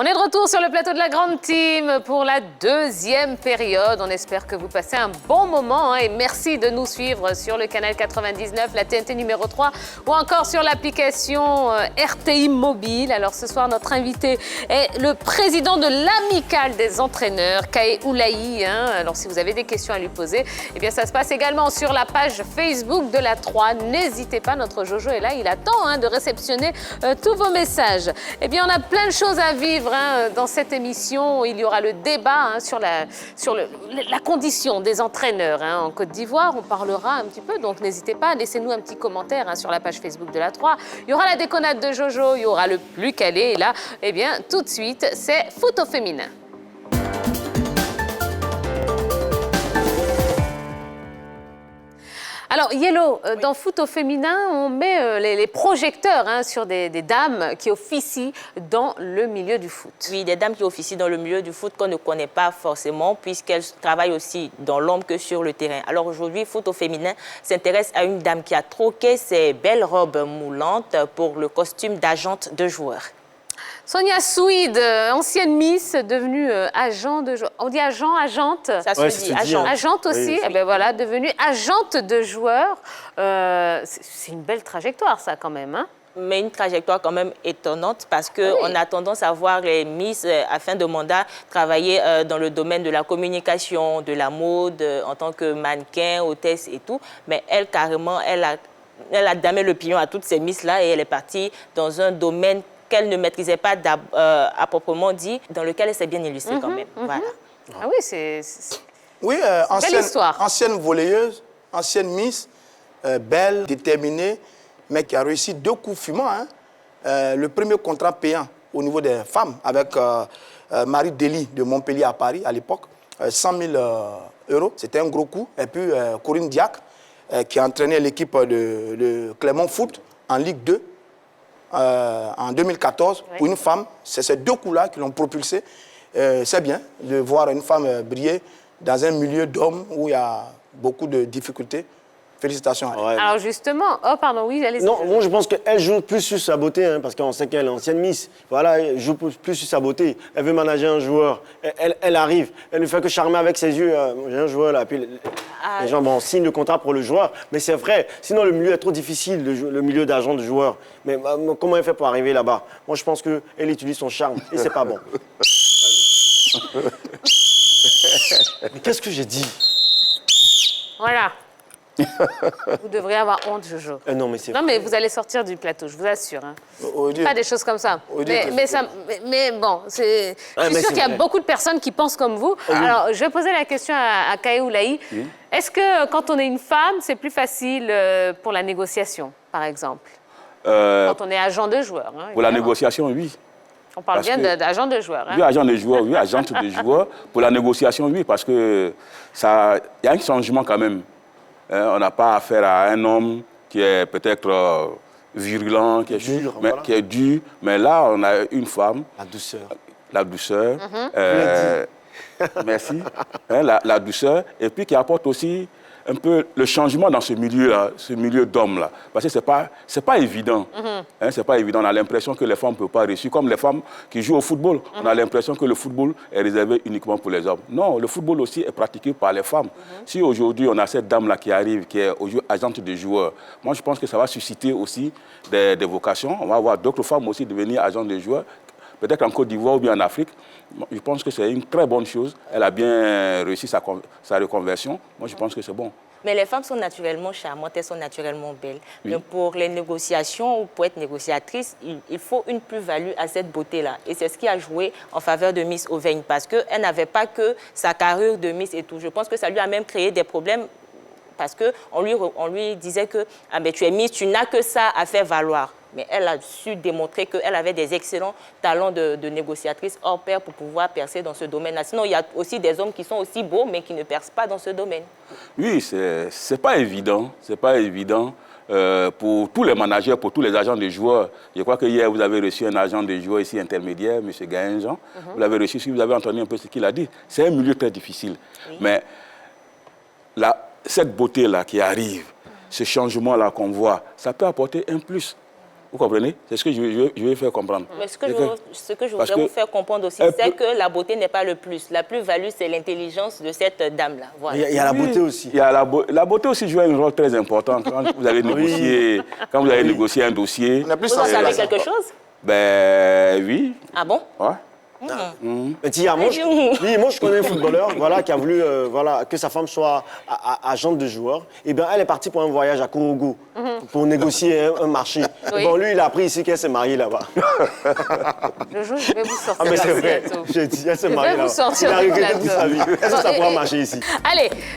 On est de retour sur le plateau de la Grande Team pour la deuxième période. On espère que vous passez un bon moment et merci de nous suivre sur le canal 99, la TNT numéro 3 ou encore sur l'application RTI Mobile. Alors ce soir, notre invité est le président de l'Amicale des entraîneurs, Kaé Oulahi. Alors si vous avez des questions à lui poser, eh bien ça se passe également sur la page Facebook de la 3. N'hésitez pas, notre Jojo est là, il attend de réceptionner tous vos messages. Eh bien on a plein de choses à vivre dans cette émission. Il y aura le débat sur la condition des entraîneurs en Côte d'Ivoire. On parlera un petit peu, donc n'hésitez pas, laissez-nous un petit commentaire sur la page Facebook de la 3. Il y aura la déconnade de Jojo, il y aura le plus calé. Et là, eh bien, tout de suite, c'est foot au féminin. Alors, Yellow, dans foot au féminin, on met les projecteurs sur des dames qui officient dans le milieu du foot. Oui, des dames qui officient dans le milieu du foot qu'on ne connaît pas forcément puisqu'elles travaillent aussi dans l'ombre que sur le terrain. Alors aujourd'hui, foot au féminin s'intéresse à une dame qui a troqué ses belles robes moulantes pour le costume d'agente de joueur. Sonia Souid, ancienne Miss, devenue agent de joueur. On dit agent, agente. Ça se dit, agent. Agente aussi, oui. Eh ben voilà, devenue agente de joueur. C'est une belle trajectoire, ça, quand même. Mais une trajectoire quand même étonnante parce qu'on a tendance à voir les Miss, à fin de mandat, travailler dans le domaine de la communication, de la mode, en tant que mannequin, hôtesse et tout. Mais elle, carrément, elle a damé le pion à toutes ces Miss-là et elle est partie dans un domaine qu'elle ne maîtrisait pas à proprement dit, dans lequel elle s'est bien illustrée quand même. Voilà. Ah oui, c'est oui, belle histoire. Ancienne volleyeuse, ancienne Miss, belle, déterminée, mais qui a réussi 2 coups fumants. Le premier contrat payant au niveau des femmes avec Marie Dely de Montpellier à Paris à l'époque, 100 000 €, c'était un gros coup. Et puis Corinne Diacre, qui a entraîné l'équipe de Clermont Foot en Ligue 2. En 2014, pour une femme, c'est ces 2 coups-là qui l'ont propulsée. C'est bien de voir une femme briller dans un milieu d'hommes où il y a beaucoup de difficultés. Félicitations à elle. Ouais. Alors justement, oui, j'allais... Non, moi je pense qu'elle joue plus sur sa beauté, parce qu'on sait qu'elle est ancienne Miss. Voilà, elle joue plus sur sa beauté. Elle veut manager un joueur. Elle arrive, elle ne fait que charmer avec ses yeux. J'ai un joueur là, puis les gens signent le contrat pour le joueur. Mais c'est vrai, sinon le milieu est trop difficile, le milieu d'agent de joueur. Mais comment elle fait pour arriver là-bas? Moi je pense qu'elle utilise son charme et c'est pas bon. Mais qu'est-ce que j'ai dit? Voilà. Vous devriez avoir honte, Jojo. Non, mais c'est mais vous allez sortir du plateau, je vous assure. Pas des choses comme ça. Mais bon, je suis sûre qu'il y a beaucoup de personnes qui pensent comme vous. Alors, je vais poser la question à Kaé Oulahi. Est-ce que quand on est une femme, c'est plus facile pour la négociation, par exemple? Quand on est agent de joueur. Pour la négociation, oui. On parle bien d'agent de joueur. Oui, agent de joueur, oui, agente de joueur. Pour la négociation, oui, parce que il y a un changement quand même. On n'a pas affaire à un homme qui est peut-être virulent, qui est dur. Mais là, on a une femme. La douceur. La douceur. Merci. La douceur. Et puis qui apporte aussi un peu le changement dans ce milieu d'hommes-là. Parce que c'est pas évident. C'est pas évident. On a l'impression que les femmes ne peuvent pas réussir. Comme les femmes qui jouent au football. On a l'impression que le football est réservé uniquement pour les hommes. Non, le football aussi est pratiqué par les femmes. Si aujourd'hui, on a cette dame-là qui arrive, qui est agente de joueurs, moi, je pense que ça va susciter aussi des vocations. On va voir d'autres femmes aussi devenir agentes de joueurs. Peut-être en Côte d'Ivoire ou bien en Afrique. Je pense que c'est une très bonne chose. Elle a bien réussi sa reconversion. Moi, je pense que c'est bon. Mais les femmes sont naturellement charmantes, elles sont naturellement belles. Oui. Mais pour les négociations ou pour être négociatrice, il faut une plus-value à cette beauté-là. Et c'est ce qui a joué en faveur de Miss Auvergne parce qu'elle n'avait pas que sa carrure de Miss et tout. Je pense que ça lui a même créé des problèmes parce qu'on lui disait que tu es Miss, tu n'as que ça à faire valoir. Mais elle a su démontrer qu'elle avait des excellents talents de négociatrice hors pair pour pouvoir percer dans ce domaine-là. Sinon, il y a aussi des hommes qui sont aussi beaux, mais qui ne percent pas dans ce domaine. Oui, c'est pas évident. C'est pas évident pour tous les managers, pour tous les agents de joueurs. Je crois que hier, vous avez reçu un agent de joueurs ici intermédiaire, M. Gaënjean. Vous l'avez reçu, si vous avez entendu un peu ce qu'il a dit. C'est un milieu très difficile. Oui. Mais cette beauté-là qui arrive, ce changement-là qu'on voit, ça peut apporter un plus. Vous comprenez? C'est ce que je vais faire comprendre. Mais ce que je Parce voudrais que vous faire comprendre aussi, c'est que la beauté n'est pas le plus. La plus-value, c'est l'intelligence de cette dame-là. Voilà. Il y a la beauté aussi. Il y a la beauté aussi joue un rôle très important quand vous allez négocier, quand vous allez négocier un dossier. On a plus Vous en sensible à savez ça. quelque chose? Ben oui. Ah bon? Ouais. Mais Tia, moi, je connais un footballeur voilà, qui a voulu voilà, que sa femme soit agente de joueur. Et bien, elle est partie pour un voyage à Kourougou pour négocier un marché. Oui. Bon, lui, il a appris ici qu'elle s'est mariée là-bas. Le jour, je vais vous sortir. Ah, mais c'est du vrai. plateau. J'ai dit, elle s'est Je mariée vais là-bas. vous sortir Il a du regretté plateau. toute sa vie. Est-ce que ça pourra marcher ici? Allez,